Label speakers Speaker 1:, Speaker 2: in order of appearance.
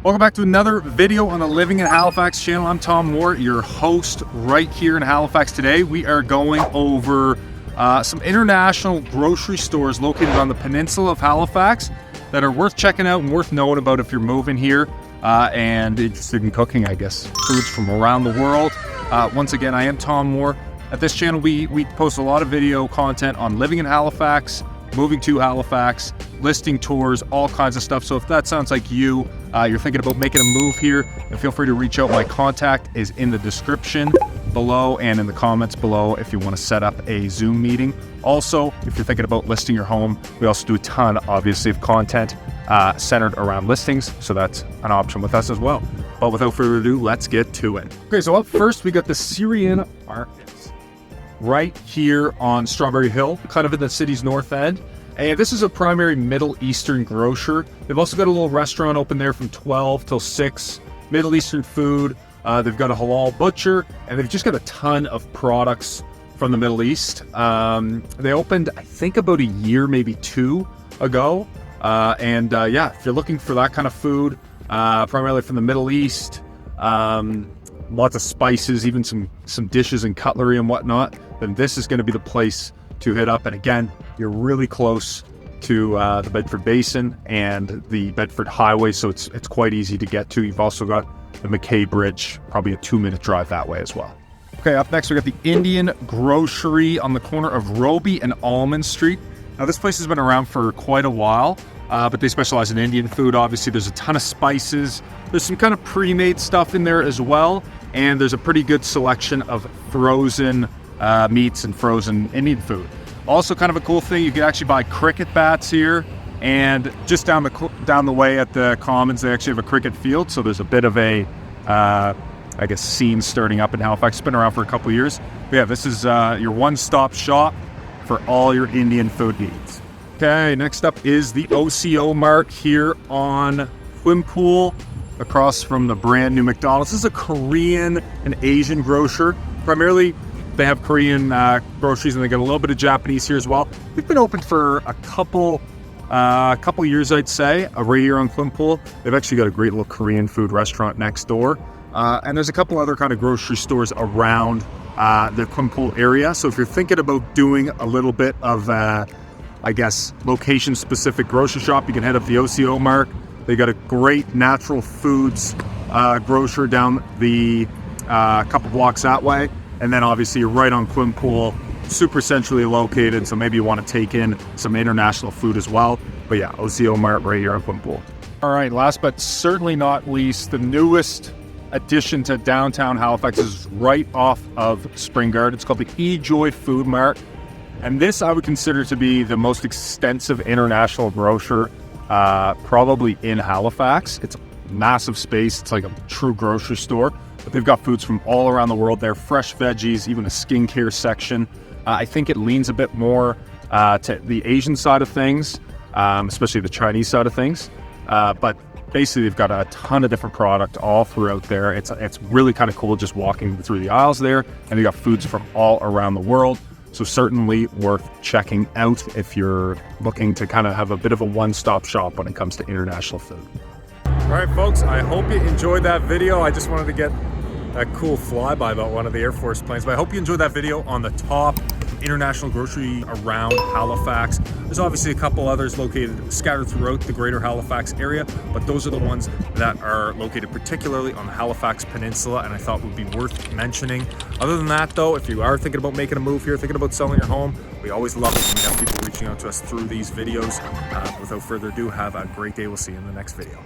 Speaker 1: Welcome back to another video on the Living in Halifax channel. I'm Tom Moore, your host right here in Halifax. Today we are going over some international grocery stores located on the peninsula of Halifax that are worth checking out and worth knowing about if you're moving here and interested in cooking, I guess, foods from around the world. Once again, I am Tom Moore. At this channel, we post a lot of video content on living in Halifax, moving to Halifax, listing tours, all kinds of stuff. So if that sounds like you, you're thinking about making a move here, then feel free to reach out. My contact is in the description below and in the comments below if you want to set up a Zoom meeting. Also, if you're thinking about listing your home, we also do a ton, obviously, of content centered around listings. So that's an option with us as well. But without further ado, let's get to it. Okay, so up first, we got the Syrian Markets right here on Strawberry Hill, kind of in the city's north end. And this is a primary Middle Eastern grocer. They've also got a little restaurant open there from 12 till 6, Middle Eastern food. They've got a halal butcher, and they've just got a ton of products from the Middle East. They opened, I think, about a year, maybe two ago. Yeah, if you're looking for that kind of food, primarily from the Middle East, lots of spices, even some dishes and cutlery and whatnot, then this is going to be the place to hit up. And again, you're really close to the Bedford Basin and the Bedford Highway, so it's quite easy to get to. You've also got the McKay Bridge, probably a 2-minute drive that way as well. Okay, up next we got the Indian Grocery on the corner of Roby and Almond Street. Now this place has been around for quite a while, but they specialize in Indian food. Obviously there's a ton of spices. There's some kind of pre-made stuff in there as well, and there's a pretty good selection of frozen meats and frozen Indian food. Also, kind of a cool thing, you can actually buy cricket bats here, and just down the way at the Commons, they actually have a cricket field. So there's a bit of a, I guess, scene starting up in Halifax. It's been around for a couple of years. But yeah, this is your one-stop shop for all your Indian food needs. Okay, next up is the OCO Mart here on Quimpool, across from the brand new McDonald's. This is a Korean and Asian grocer. Primarily, they have Korean groceries, and they got a little bit of Japanese here as well. They've been open for a couple years, I'd say, right here on Quimpool. They've actually got a great little Korean food restaurant next door. And there's a couple other kind of grocery stores around the Quimpool area. So if you're thinking about doing a little bit of, I guess, location-specific grocery shop, you can head up the OCO Mart. They got a great natural foods grocer down the couple blocks that way. And then obviously you're right on Quimpool, super centrally located, so maybe you want to take in some international food as well. But yeah, OCO Mart right here on Quimpool. All right, last but certainly not least, the newest addition to downtown Halifax is right off of Spring Garden. It's called the eJoy Food Mart. And this I would consider to be the most extensive international grocer probably in Halifax. It's a massive space. It's like a true grocery store. But they've got foods from all around the world there, fresh veggies, even a skincare section. I think it leans a bit more to the Asian side of things, especially the Chinese side of things. But basically, they've got a ton of different product all throughout there. It's really kind of cool just walking through the aisles there, and they got foods from all around the world. So certainly worth checking out if you're looking to kind of have a bit of a one-stop shop when it comes to international food. All right, folks, I hope you enjoyed that video. I just wanted to get a cool flyby about one of the Air Force planes, but I hope you enjoyed that video on the top international grocery around Halifax. There's obviously a couple others located scattered throughout the greater Halifax area, but those are the ones that are located particularly on the Halifax Peninsula, and I thought would be worth mentioning. Other than that, though, if you are thinking about making a move here, thinking about selling your home, we always love it when we have people reaching out to us through these videos. Without further ado, have a great day. We'll see you in the next video.